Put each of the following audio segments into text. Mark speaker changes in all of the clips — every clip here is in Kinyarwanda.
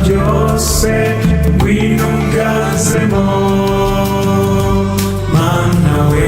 Speaker 1: byose ngwino ungazemo mana we.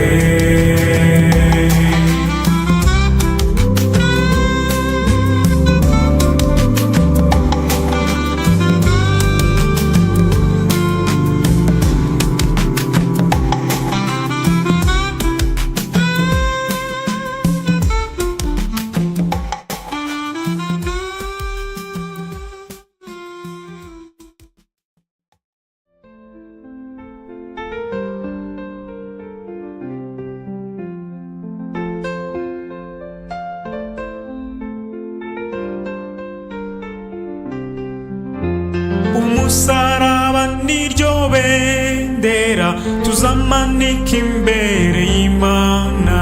Speaker 1: Umusaraba niryo bendera tuzamanika imbere y'Imana.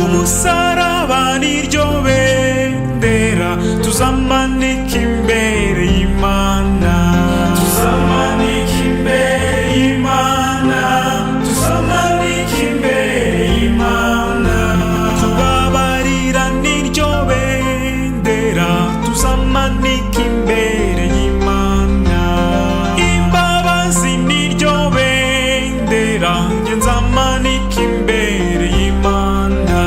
Speaker 1: Umusaraba niryo bendera tuzamanika imbere y'Imana. Tuzamanika imbere y'Imana, tuzamanika imbere y'Imana. Kubabarira niryo bendera tuzamanika imbere y'Imana. Imbabazi niryo bendera nge nzamanika imbere y'Imana.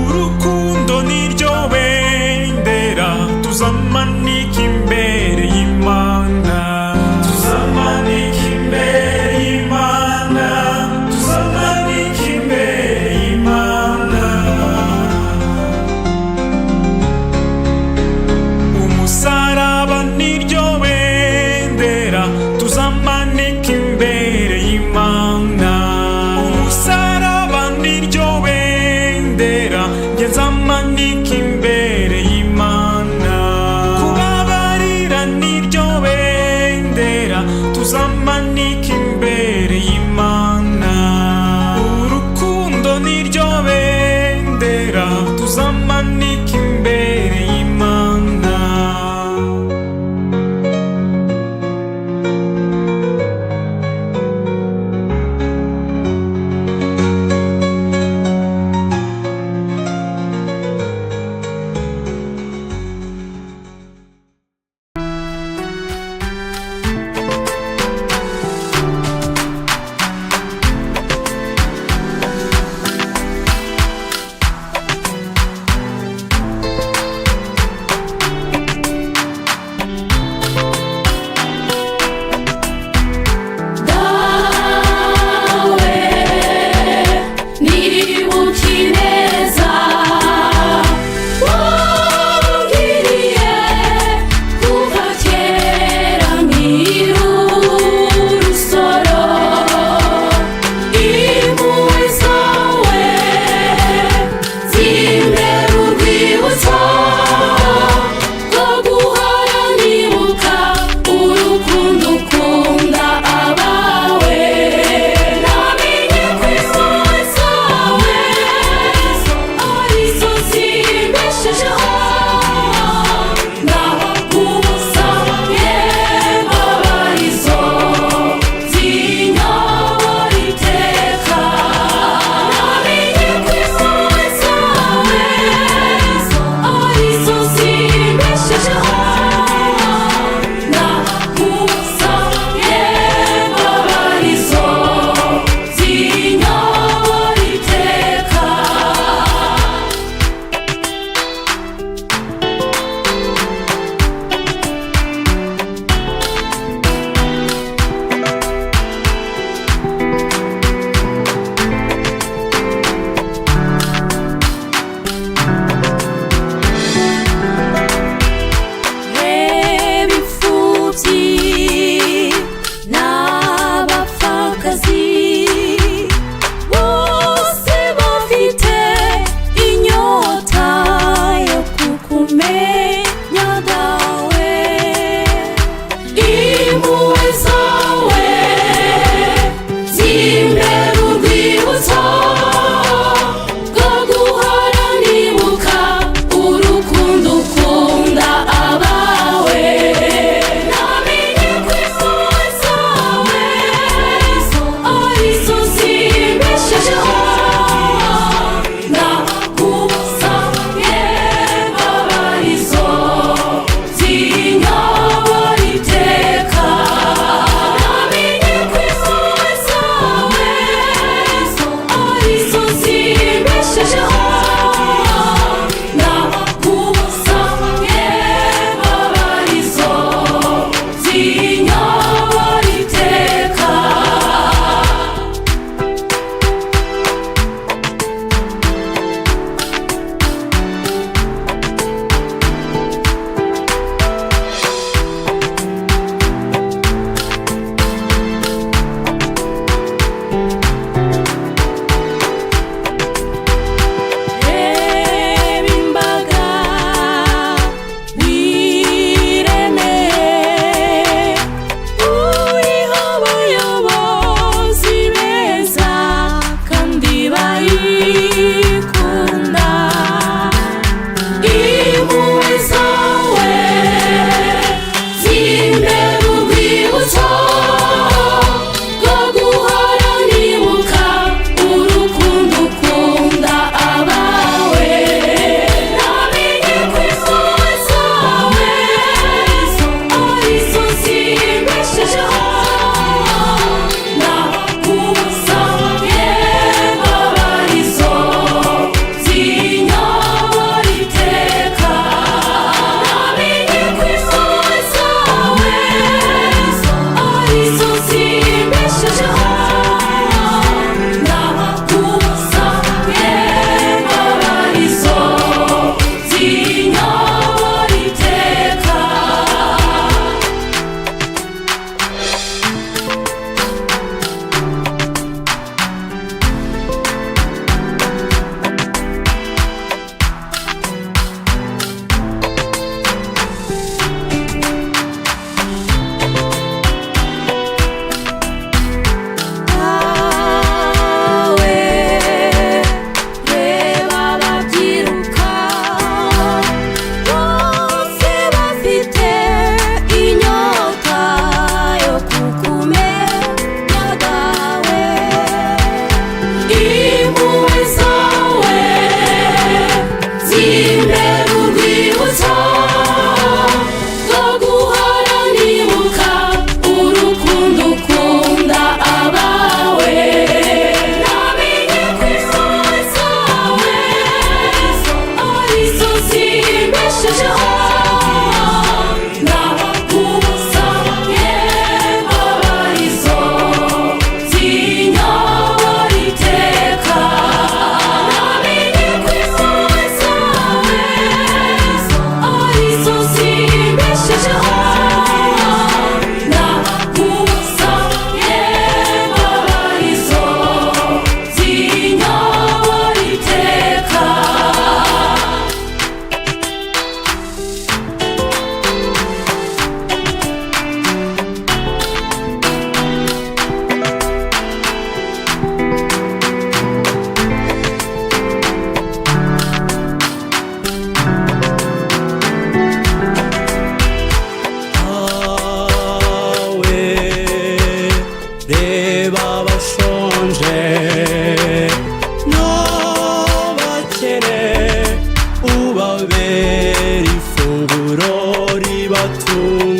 Speaker 1: Urukundo niryo bendera tuzamanika imbere y'Imana. Tuzamanika imbere y'Imana, tuzamanika imbere y'Imana. Umusaraba niryo bendera tuzamanika imbere y'Imana. Umusaraba niryo bendera nge nzamanika imbere y'Imana. Kubabarira niryo bendera tuzamanika imbere y'Imana. Urukundo niryo bendera tuzamanika imbere y'Imana.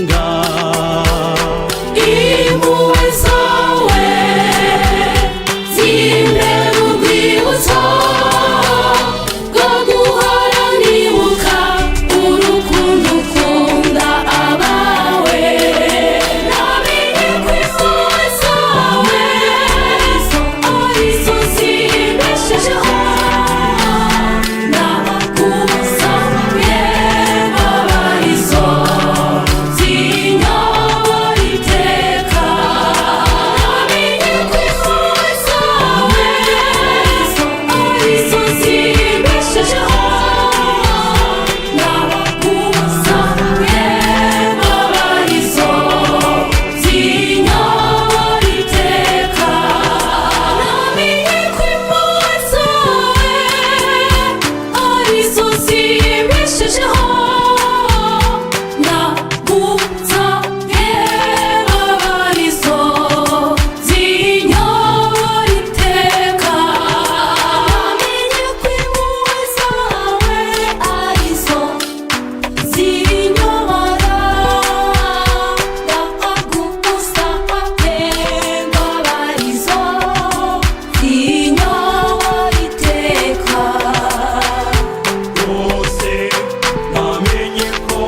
Speaker 2: agenga.
Speaker 3: Impuhwe zawe zimbere urwibutso rwo guhora nibuka urukundo ukunda abawe. Namenye ko impuhwe zawe arizo zimbeshejeho, nabakumusabye babarizo zinyobora iteka. Namenye ko impuhwe zawe arizo zimbeshejeho, nabakumusabye babarizo zinyobora iteka. Namenye ko impuhwe zawe arizo zimbeshejeho, nagusabye babarizo zinyobora iteka. Namenye ko impuhwe zawe arizo zinyobora, ndagusabye babarizo zinyobora iteka.
Speaker 2: Rwose namenye ko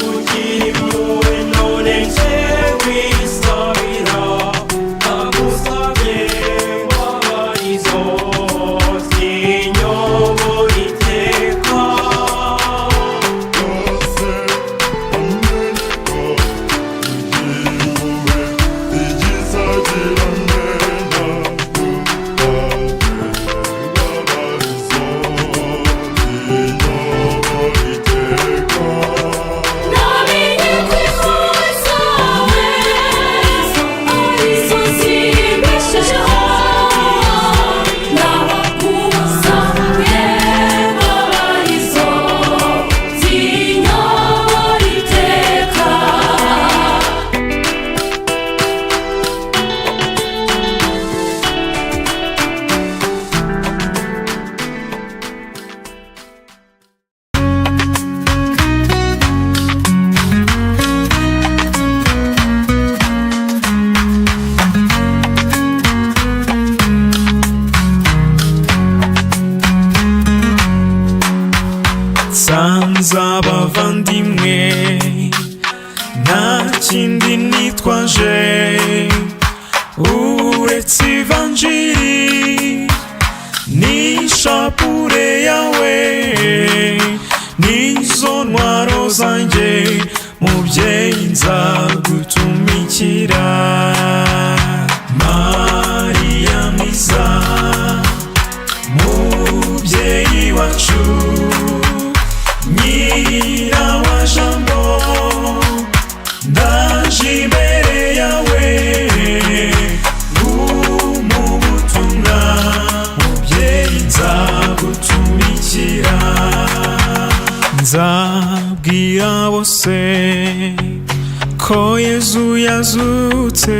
Speaker 2: ugira impuhwe, none nje kwisabira. Ndagusabye babarizo zinyobora iteka.
Speaker 3: Namenye ko impuhwe zawe arizo zimbeshejeho, nabakumusabye babarizo zinyobora iteka.
Speaker 1: nsanze abavandimwe nta kindi nitwaje uretse ivanjiri n'ishapure yawe, nizo ntwaro zanjye mubyeyi nzagutumikira. Mariya mwiza mubyeyi wacu, nyina wa jambo, ndaje imbere yawe mu butumwa, mubyeyi nzagutumikira. Nzabwira bose ko Yezu yazutse,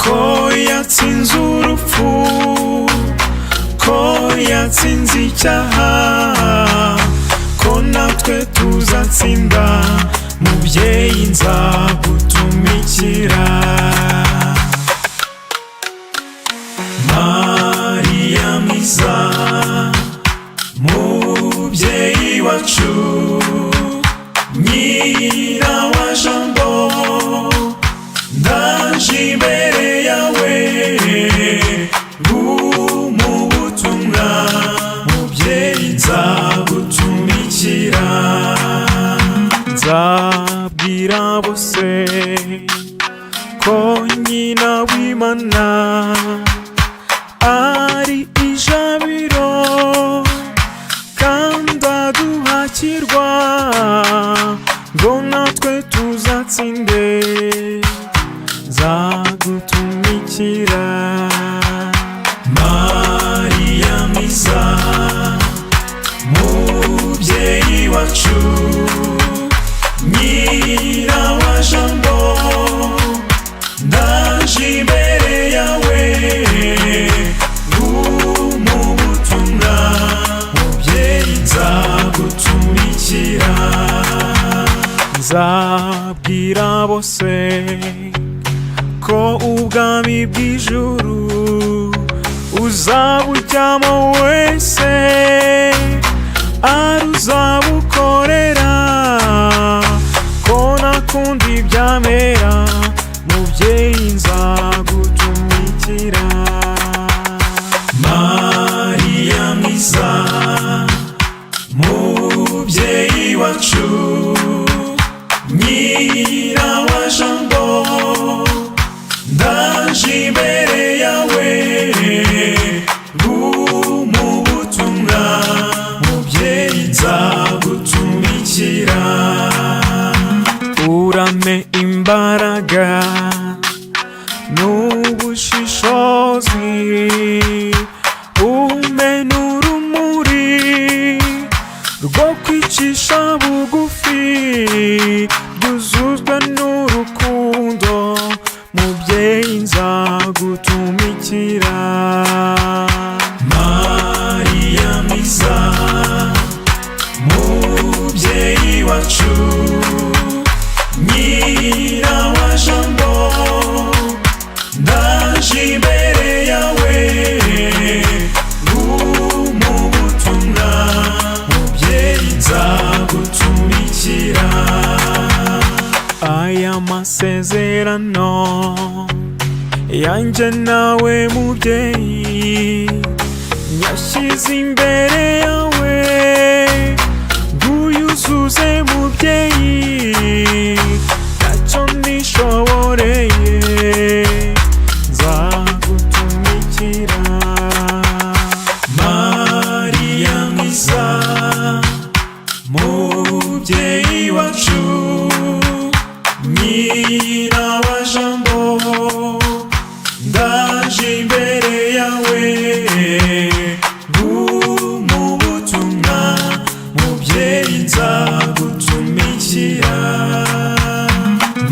Speaker 1: ko yatsinze urupfu, ko yatsinze icyaha, ko natwe tuzatsinda. Mubyeyi nzagutumikira. Mariya mwiza mubyeyi wacu, nyina wa jambo, ndaje imbere yawe mu butumwa, mubyeyi nzagutumikira. Nzabwira bose ko nyina w'Imana ari ijabiro kandi aduhakirwa, ngo natwe tuzatsinde. Nzagutumikira. Mariya mwiza mubyeyi wacu, nyina wa jambo, ndaje imbere yawe mu butumwa, mubyeyi nzagutumikira. nzabwira bose ko ubwami bw'ijuru uzabujyamo wese ari uzabukorera, ko nakundi byamera mubyeyi nzagutumikira. Mariya mwiza mubyeyi wacu, nyina wa jambo, ndaje imbere yawe mu butumwa, mubyeyi nzagutumikira. Urame imbaraga n'ubushishozi, umpe n'urumuri rwo kwicisha bugufi, byuzuzwa n'urukundo, mubyeyi nzagutumikira. Mariya mwiza mubyeyi wacu, nyina wa jambo, ndaje imbere yawe mu butumwa, mubyeyi nzagutumikira. Aya masezerano yanjye nawe mubyeyi, nyashyize imbere yawe nguyuzuze mubyeyi, ntacyo nishoboreye nzagutumikira. Mariya mwiza mubyeyi wacu, nyina wa jambo, ndaje imbere yawe mu butumwa, mubyeyi nzagutumikira.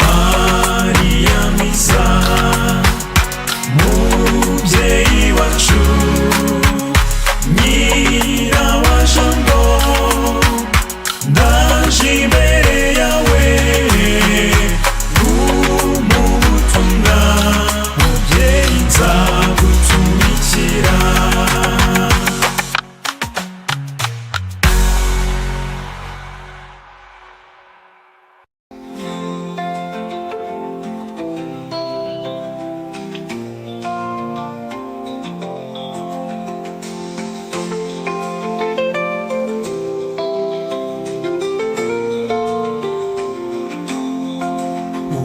Speaker 1: Mariya mwiza mubyeyi wacu, nyina wa jambo, ndaje imbere yawe mu butumwa, mubyeyi nzagutumikira.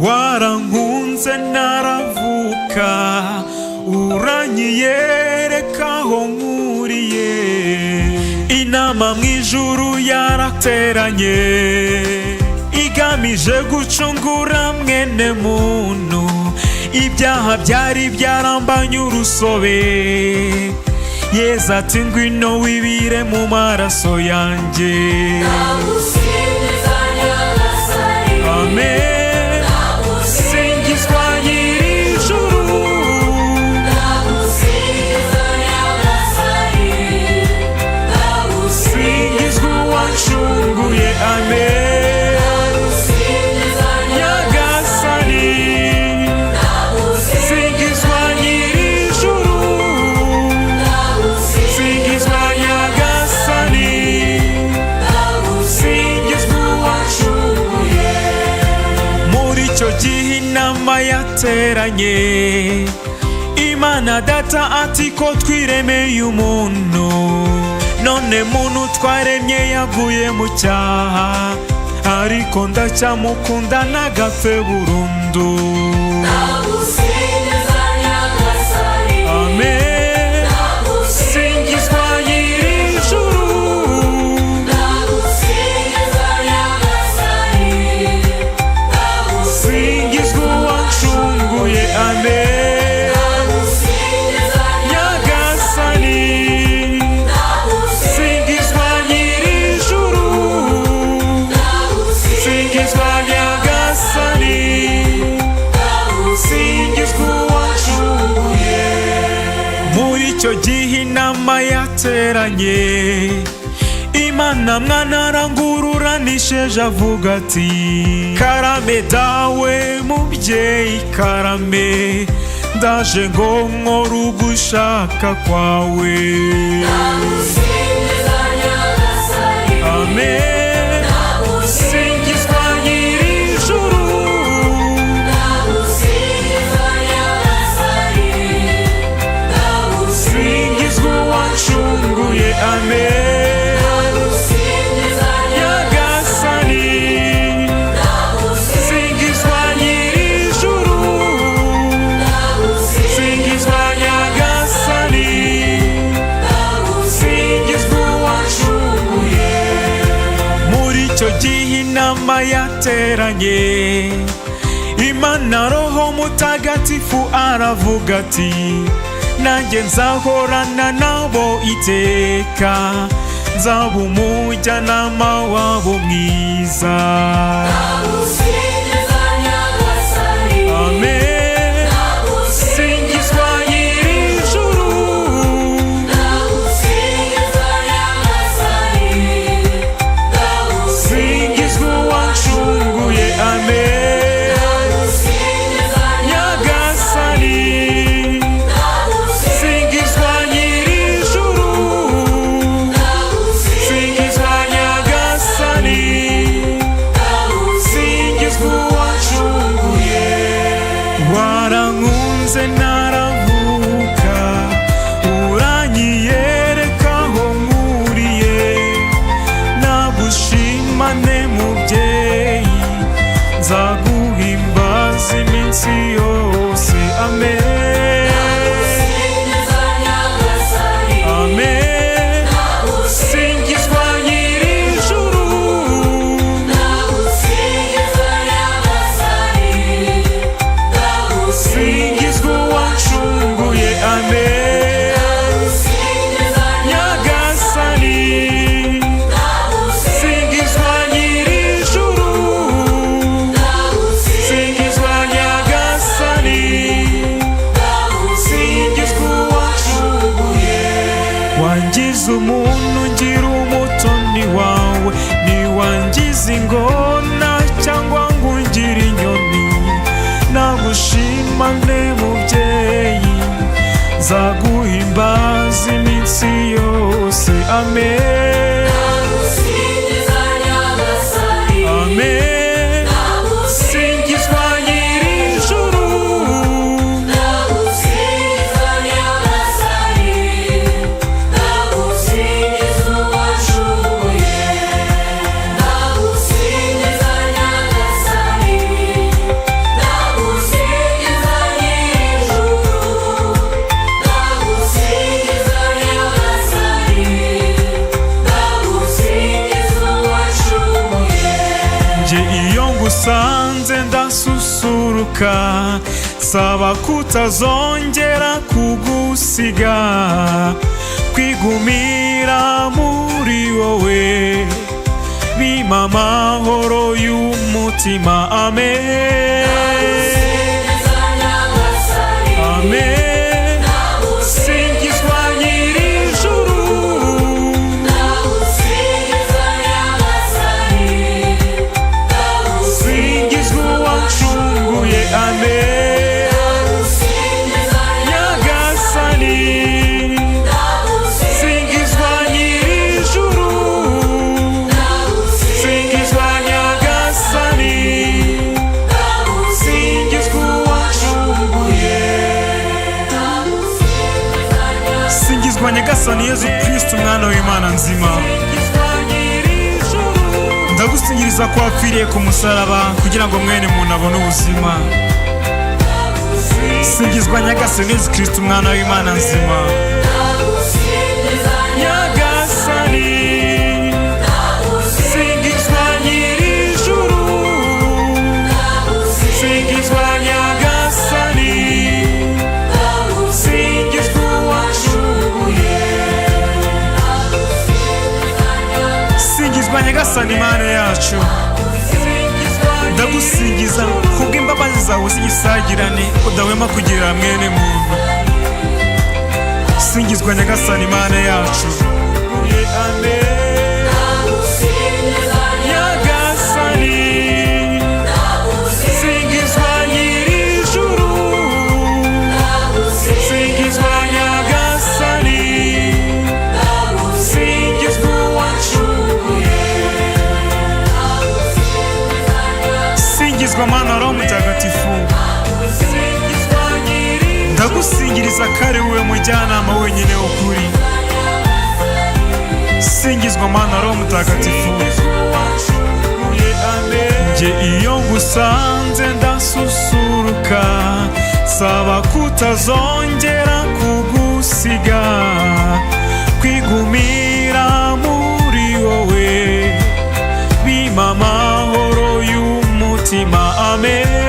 Speaker 1: Warankunze naravuka, uranyiyereka aho nkuriye, inama mu ijuru yarateranye, igamije gucungura mwene muntu, ibyaha byari byarambanye urusobe. Yesu ati ngwino wibire mu maraso yanjye. Amen. Yateranye, Imana data ati ko twiremeye umuntu, none muntu twaremye yaguye mu cyaha, ariko ndacyamukunda ntagapfe burundu. Amen. Icyo gihe inama yateranye, Imana mwana arangururanisheje avuga ati karame dawe mubyeyi karame ndaje ngo nkore ugushaka kwawe. Amen. Singizwa nyir'ijuru, singizwa uwancunguye. Amen. Nyagasani, singizwa nyir'ijuru, singizwa Nyagasani, singizwa uwancunguye. Muri icyo gihe inama yateranye, Imana Roho Mutagatifu aravuga ati nanjye nzahorana nabo iteka, nzaba umujyanama wabo mwiza. Amen. Singizwa nyir'ijuru, singizwa uwancunguye. Amen. Nyagasani, singizwa nyir'ijuru, singizwa Nyagasani, singizwa uwancunguye. Warankunze naravuka, uranyiyereka aho nkuriye, nagushimane mubyeyi, nzaguhimbaza iminsi yose. Amen. Amen. Singizwa nyir'ijuru, singizwa uwancunguye. Amen. Nyagasani, singizwa nyir'ijuru, singizwa Nyagasani, singizwa uwancunguye. Wangize umuntu ngira umutoni wawe, ntiwangize ingona cyangwa ngo ungire inyoni, nagushimane mubyeyi, nzaguhimbaza iminsi yose. Amen. Amen. Singizwa nyir'ijuru, nje iyo ngusanze ndasusuruka, saba kutazongera kugusiga, kwigumira muri wowe bimpa amahoro y'umutima. Amen. Amen. Singizwa nyir'ijuru, singizwa uwancunguye. Amen. Nyagasani, singizwa nyir'ijuru, singizwa Nyagasani, singizwa uwancunguye. Singizwa Nyagasani Yezu Kristo umwana w'Imana nzima, ndagusingiriza ko wapfiriye ku musaraba kugira ngo mwene muntu abone ubuzima. Singizwa Nyagasani Yezu Kristo umwana w'Imana nzima. Nyagasani, singizwa nyir'ijuru, singizwa Nyagasani, singizwa uwancunguye. Singizwa Nyagasani Mana yacu, ndagusingiza kubw'imbabazi zawe z'igisagirane udahwema kugirira mwene muntu. Singizwa Nyagasani Mana yacu. Amen. singizwa mana roho mutagatifu, ndagusingiriza kare wowe mujyanama wenyine w'ukuri. Singizwa mana roho mutagatifu, nje iyo ngusanze ndasusuruka, saba kutazongera kugusiga, kwigumira muri wowe bimpa amahoro y'umutima. Amen.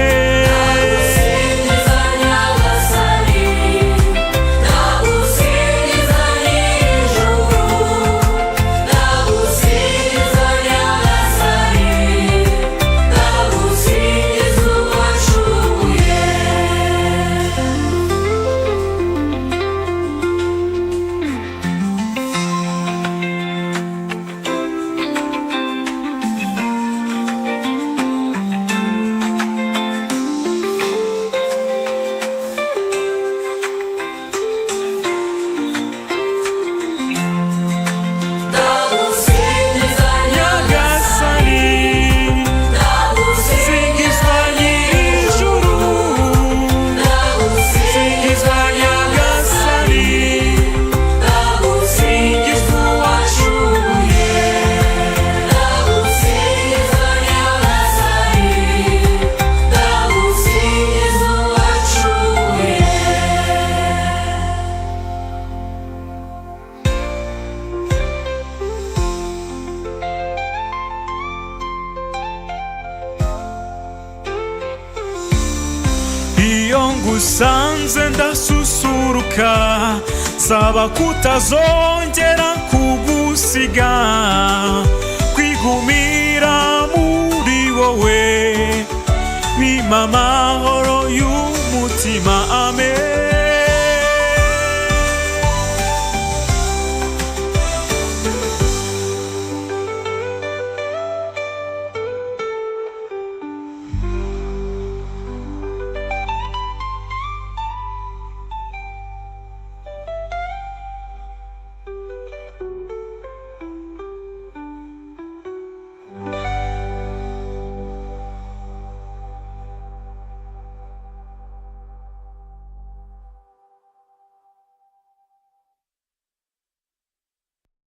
Speaker 1: Iyo ngusanze ndasusuruka, saba kutazongera kugusiga, kwigumira muri wowe bimpa